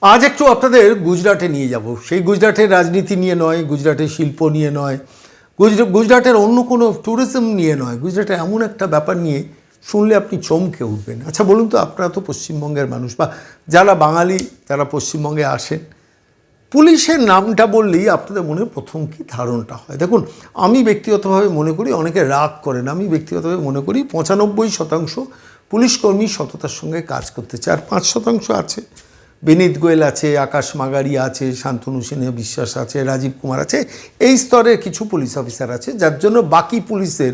আজ একটু আপনাদের গুজরাটে নিয়ে যাব। সেই গুজরাটের রাজনীতি নিয়ে নয়, গুজরাটের শিল্প নিয়ে নয়, গুজরাটের অন্য কোনো ট্যুরিজম নিয়ে নয়, গুজরাটের এমন একটা ব্যাপার নিয়ে শুনলে আপনি চমকে উঠবেন। আচ্ছা বলুন তো, আপনারা তো পশ্চিমবঙ্গের মানুষ বা যারা বাঙালি তারা পশ্চিমবঙ্গে আসেন, পুলিশের নামটা বললেই আপনাদের মনে প্রথম কি ধারণাটা হয়? দেখুন, আমি ব্যক্তিগতভাবে মনে করি, অনেকে রাগ করেন, আমি ব্যক্তিগতভাবে মনে করি 95% পুলিশকর্মী সততার সঙ্গে কাজ করতে চায়, আর 5% আছে, বিনীত গোয়েল আছে, আকাশ মাগারি আছে, শান্তনু সিনহা বিশ্বাস আছে, রাজীব কুমার আছে, এই স্তরের কিছু পুলিশ অফিসার আছে যার জন্য বাকি পুলিশের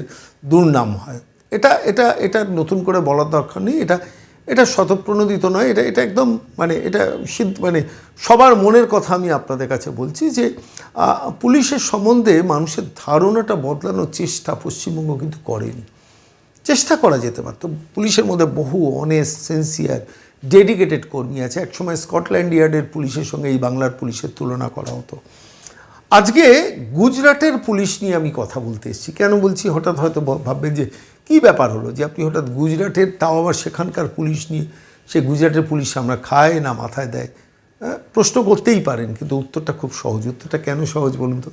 দুর্নাম হয়। এটা এটা এটা নতুন করে বলার দরকার নেই, এটা শতপ্রণোদিত নয়, এটা একদম এটা মানে সবার মনের কথা আমি আপনাদের কাছে বলছি যে পুলিশের সম্বন্ধে মানুষের ধারণাটা বদলানোর চেষ্টা পশ্চিমবঙ্গ কিন্তু করেনি। চেষ্টা করা যেতে পারত। পুলিশের মধ্যে বহু অনেস্ট, সিনসিয়ার, ডেডিকেটেড কর্মী আছে। একসময় স্কটল্যান্ড ইয়ার্ডের পুলিশের সঙ্গে এই বাংলার পুলিশের তুলনা করা হতো। আজকে গুজরাটের পুলিশ নিয়ে আমি কথা বলতে এসেছি। কেন বলছি, হঠাৎ হয়তো ভাববেন যে কী ব্যাপার হলো যে আপনি হঠাৎ গুজরাটের, তাও আবার সেখানকার পুলিশ নিয়ে, সে গুজরাটের পুলিশ আমরা খায় না মাথায় দেয়, প্রশ্ন করতেই পারেন, কিন্তু উত্তরটা খুব সহজ। উত্তরটা কেন সহজ বলুন তো?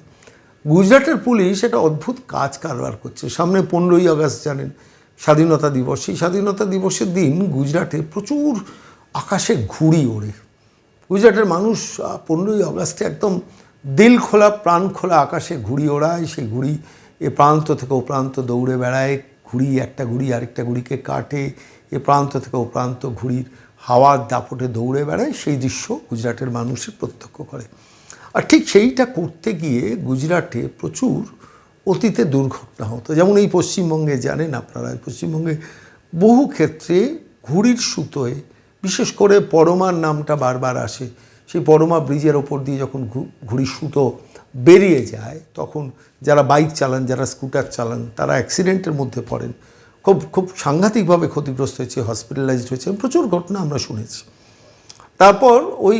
গুজরাটের পুলিশ একটা অদ্ভুত কাজ কারবার করছে। সামনে 15ই আগস্ট, জানেন, স্বাধীনতা দিবস। সেই স্বাধীনতা দিবসের দিন গুজরাটে প্রচুর আকাশে ঘুড়ি ওড়ে। গুজরাটের মানুষ 15ই আগস্টে একদম দিল খোলা, প্রাণ খোলা আকাশে ঘুড়ি ওড়ায়। সেই ঘুড়ি এ প্রান্ত থেকে ও প্রান্ত দৌড়ে বেড়ায়। ঘুড়ি, একটা ঘুড়ি আরেকটা ঘুড়িকে কাটে। এ প্রান্ত থেকে ও প্রান্ত ঘুড়ির হাওয়ার দাপটে দৌড়ে বেড়ায়। সেই দৃশ্য গুজরাটের মানুষের প্রত্যক্ষ করে। আর ঠিক সেইটা করতে গিয়ে গুজরাটে প্রচুর অতীতে দুর্ঘটনা হতো। যেমন এই পশ্চিমবঙ্গে, জানেন আপনারা, পশ্চিমবঙ্গে বহু ক্ষেত্রে ঘুড়ির সুতোয়, বিশেষ করে পরমার নামটা বারবার আসে, সেই পরমা ব্রিজের ওপর দিয়ে যখন ঘুড়ির সুতো বেরিয়ে যায়, তখন যারা বাইক চালান, যারা স্কুটার চালান, তারা অ্যাক্সিডেন্টের মধ্যে পড়েন, খুব সাংঘাতিকভাবে ক্ষতিগ্রস্ত হয়েছে, হসপিটালাইজড হয়েছে, প্রচুর ঘটনা আমরা শুনেছি। তারপর ওই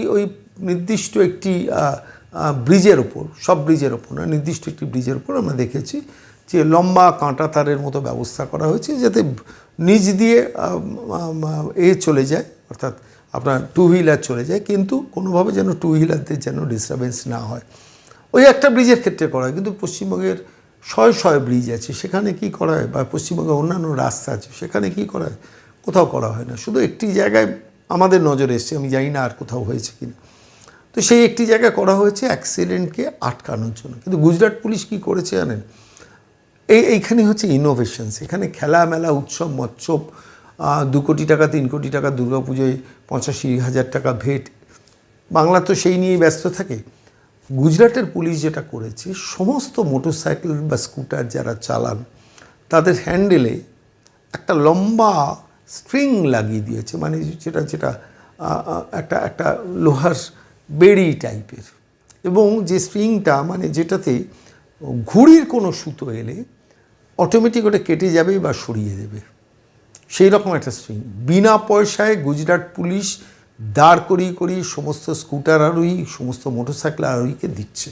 নির্দিষ্ট একটি ব্রিজের ওপর, সব ব্রিজের ওপর না, নির্দিষ্ট একটি ব্রিজের ওপর আমরা দেখেছি যে লম্বা কাঁটা তারের মতো ব্যবস্থা করা হয়েছে, যাতে নিচ দিয়ে চলে যায়, অর্থাৎ আপনার টু হুইলার চলে যায়, কিন্তু কোনোভাবে যেন টু হুইলারদের যেন ডিস্টারবেন্স না হয়। ওই একটা ব্রিজের ক্ষেত্রে করা হয়, কিন্তু পশ্চিমবঙ্গের শয়ে ব্রিজ আছে, সেখানে কি করা হয়? বা পশ্চিমবঙ্গের অন্যান্য রাস্তা আছে, সেখানে কি করা হয়? কোথাও করা হয় না। শুধু একটি জায়গায় আমাদের নজরে এসছে, আমি জানি না আর কোথাও হয়েছে কিনা। তো সেই একটি জায়গায় করা হয়েছে অ্যাক্সিডেন্টকে আটকানোর জন্য। কিন্তু গুজরাট পুলিশ কি করেছে জানেন? এইখানে হচ্ছে ইনোভেশনস। এখানে খেলা মেলা, উৎসব মৎসব, 2 কোটি টাকা 3 কোটি টাকা দুর্গাপুজোয় 85,000 টাকা ভেট, বাংলা তো সেই নিয়েই ব্যস্ত থাকে। গুজরাটের পুলিশ যেটা করেছে, সমস্ত মোটরসাইকেল বা স্কুটার যারা চালান, তাদের হ্যান্ডেলে একটা লম্বা স্ট্রিং লাগিয়ে দিয়েছে, মানে যেটা একটা লোহার বেড়ি টাইপের, এবং যে স্ট্রিংটা, মানে যেটাতে ঘুড়ির কোনো সুতো এলে অটোমেটিক ওটা কেটে যাবে বা সরিয়ে দেবে, সেই রকম একটা স্ট্রিং বিনা পয়সায় গুজরাট পুলিশ দাঁড় করিয়ে সমস্ত স্কুটার আরোহী, সমস্ত মোটরসাইকেল আরোহীকে দিচ্ছে।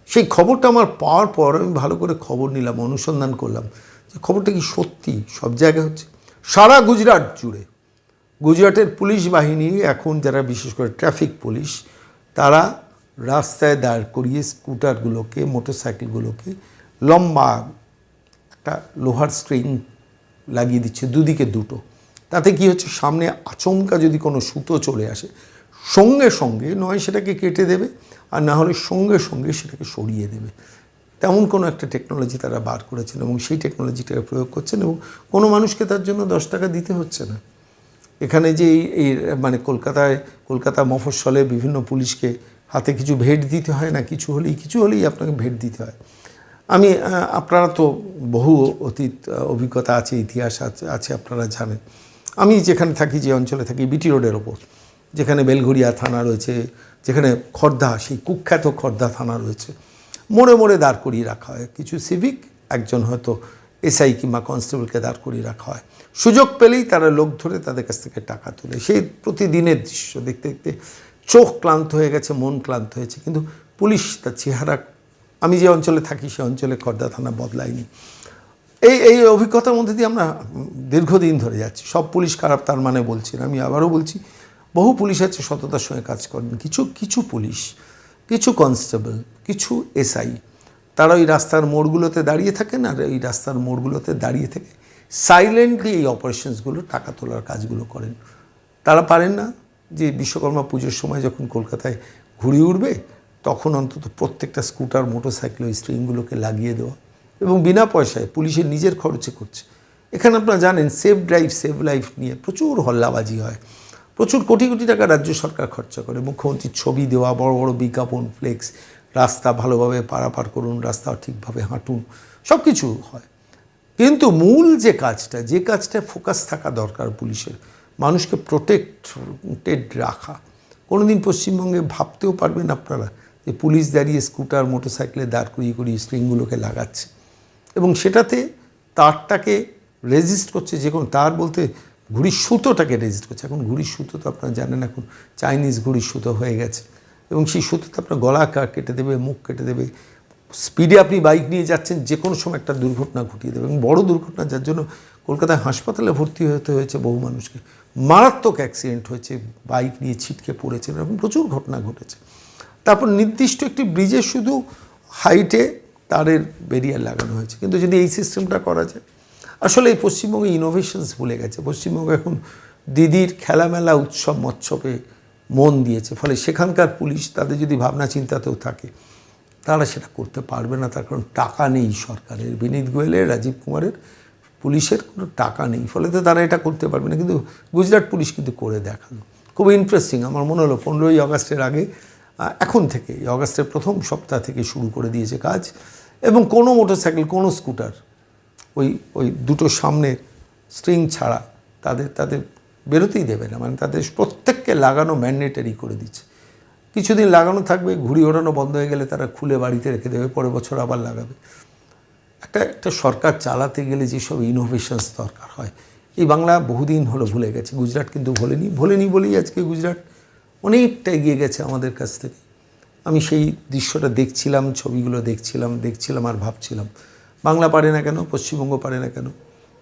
সেই খবরটা আমার পাওয়ার পর আমি ভালো করে খবর নিলাম, অনুসন্ধান করলাম যে খবরটা কি সত্যি। সব জায়গায় হচ্ছে, সারা গুজরাট জুড়ে। গুজরাটের পুলিশ বাহিনী এখন, যারা বিশেষ করে ট্রাফিক পুলিশ, তারা রাস্তায় দাঁড় করিয়ে স্কুটারগুলোকে, মোটরসাইকেলগুলোকে লম্বা একটা লোহার স্ট্রিং লাগিয়ে দিচ্ছে, দুদিকে দুটো। তাতে কি হচ্ছে, সামনে আচমকা যদি কোনো সুতো চলে আসে, সঙ্গে সঙ্গে নয় সেটাকে কেটে দেবে, আর না হলে সঙ্গে সঙ্গে সেটাকে সরিয়ে দেবে। তেমন কোনো একটা টেকনোলজি তারা বার করেছেন, এবং সেই টেকনোলজিটাকে প্রয়োগ করছেন, এবং কোনো মানুষকে তার জন্য 10 টাকা দিতে হচ্ছে না। এখানে যে এই কলকাতা মফস্বলে বিভিন্ন পুলিশকে হাতে কিছু ভেট দিতে হয় না, কিছু হলেই আপনাকে ভেট দিতে হয়। আপনারা তো বহু অতীত অভিজ্ঞতা আছে, ইতিহাস আছে, আপনারা জানেন। আমি যেখানে থাকি, যে অঞ্চলে থাকি, বিটি রোডের ওপর, যেখানে বেলঘড়িয়া থানা রয়েছে, যেখানে খর্দা, সেই কুখ্যাত খর্দা থানা রয়েছে, মোড়ে মোড়ে দাঁড় করিয়ে রাখা হয় কিছু সিভিক, একজন হয়তো এসআই কিংবা কনস্টেবলকে দাঁড় করিয়ে রাখা হয়। সুযোগ পেলেই তারা লোক ধরে তাদের কাছ থেকে টাকা তোলে। সেই প্রতিদিনের দৃশ্য দেখতে দেখতে চোখ ক্লান্ত হয়ে গেছে, মন ক্লান্ত হয়েছে, কিন্তু পুলিশ তার চেহারা, আমি যে অঞ্চলে থাকি সে অঞ্চলে খর্দা থানা বদলায়নি। এই অভিজ্ঞতার মধ্যে দিয়ে আমরা দীর্ঘদিন ধরে যাচ্ছি। সব পুলিশ খারাপ তার মানে বলছি না, আমি আবারও বলছি, বহু পুলিশ আছে সততার সঙ্গে কাজ করেন, কিছু পুলিশ, কিছু কনস্টেবল, কিছু এসআই, তারা ওই রাস্তার মোড়গুলোতে দাঁড়িয়ে থাকেন, আর ওই রাস্তার মোড়গুলোতে দাঁড়িয়ে থেকে সাইলেন্টলি এই অপারেশনসগুলো, টাকা তোলার কাজগুলো করেন। তারা পারেন না যে বিশ্বকর্মা পুজোর সময় যখন কলকাতায় ঘুড়ি উঠবে তখন অন্তত প্রত্যেকটা স্কুটার, মোটরসাইকেল ওই স্ট্রিংগুলোকে লাগিয়ে দেওয়া, এবং বিনা পয়সায় পুলিশের নিজের খরচে করছে। এখানে আপনারা জানেন সেভ ড্রাইভ সেভ লাইফ নিয়ে প্রচুর হল্লাবাজি হয়, প্রচুর কোটি কোটি টাকা রাজ্য সরকার খরচা করে, মুখ্যমন্ত্রীর ছবি দেওয়া, বড় বড় বিজ্ঞাপন, ফ্লেক্স, রাস্তা ভালোভাবে পারাপার করুন, রাস্তা ঠিকভাবে হাঁটুন, সব কিছু হয়। কিন্তু মূল যে কাজটা ফোকাস থাকা দরকার পুলিশের, মানুষকে প্রোটেক্টেড রাখা। কোনো দিন পশ্চিমবঙ্গে ভাবতেও পারবেন আপনারা যে পুলিশ দাঁড়িয়ে স্কুটার, মোটরসাইকেলে দাঁড় করিয়ে স্ট্রিংগুলোকে লাগাচ্ছে, এবং সেটাতে তারটাকে রেজিস্ট করছে, যে কোনো তার বলতে ঘুড়ির সুতোটাকে রেজিস্ট করছে। এখন ঘুড়ির সুতো তো আপনারা জানেন এখন চাইনিজ ঘুড়ির সুতো হয়ে গেছে, এবং সেই সুতোতে আপনার গলা কেটে দেবে, মুখ কেটে দেবে। স্পিডে আপনি বাইক নিয়ে যাচ্ছেন, যে কোনো সময় একটা দুর্ঘটনা ঘটিয়ে দেবে, এবং বড় দুর্ঘটনা, যার জন্য কলকাতায় হাসপাতালে ভর্তি হতে হয়েছে বহু মানুষকে, মারাত্মক অ্যাক্সিডেন্ট হয়েছে, বাইক নিয়ে ছিটকে পড়েছেন, এরকম প্রচুর ঘটনা ঘটেছে। তারপর নির্দিষ্ট একটি ব্রিজে শুধু হাইটে তারের ব্যারিয়ার লাগানো হয়েছে। কিন্তু যদি এই সিস্টেমটা করা যায়, আসলে এই পশ্চিমবঙ্গে ইনোভেশনস ভুলে গেছে। পশ্চিমবঙ্গ এখন দিদির খেলামেলা, উৎসব মৎসবে মন দিয়েছে, ফলে সেখানকার পুলিশ তাদের যদি ভাবনা চিন্তাতেও থাকে তারা সেটা করতে পারবে না, তার কারণ টাকা নেই সরকারের, বিনীত গোয়েলের, রাজীব কুমারের, পুলিশের কোনো টাকা নেই, ফলে তো তারা এটা করতে পারবে না। কিন্তু গুজরাট পুলিশ কিন্তু করে দেখালো, খুব ইন্টারেস্টিং। আমার মনে হলো 15ই আগস্টের আগে, এখন থেকে আগস্টের প্রথম সপ্তাহ থেকে শুরু করে দিয়েছে কাজ, এবং কোনো মোটরসাইকেল, কোনো স্কুটার ওই দুটো সামনের স্ট্রিং ছাড়া তাদের বেরোতেই দেবে না, মানে তাদের প্রত্যেককে লাগানো ম্যান্ডেটারি করে দিচ্ছে। কিছুদিন লাগানো থাকবে, ঘুড়ি ওড়ানো বন্ধ হয়ে গেলে তারা খুলে বাড়িতে রেখে দেবে, পরের বছর আবার লাগাবে। একটা সরকার চালাতে গেলে যেসব ইনোভেশনস দরকার হয়, এই বাংলা বহুদিন হলো ভুলে গেছে। গুজরাট কিন্তু ভোলেনি বলেই আজকে গুজরাট অনেকটা এগিয়ে গেছে আমাদের কাছ থেকে। আমি সেই দৃশ্যটা দেখছিলাম, ছবিগুলো দেখছিলাম আর ভাবছিলাম, বাংলা পারে না কেন, পশ্চিমবঙ্গ পারে না কেন?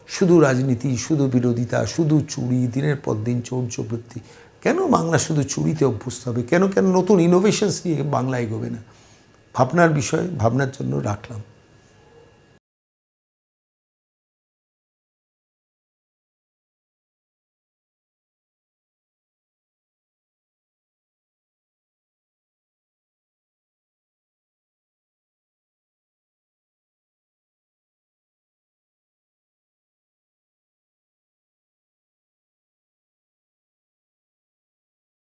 শুধু রাজনীতি, শুধু বিরোধিতা, শুধু চুরি, দিনের পর দিন চৌর্যবৃত্তি। কেন বাংলা শুধু চুরিতে অভ্যস্ত হবে? কেন নতুন ইনোভেশনস নিয়ে বাংলা এগোবে না? ভাবনার বিষয়, ভাবনার জন্য রাখলাম।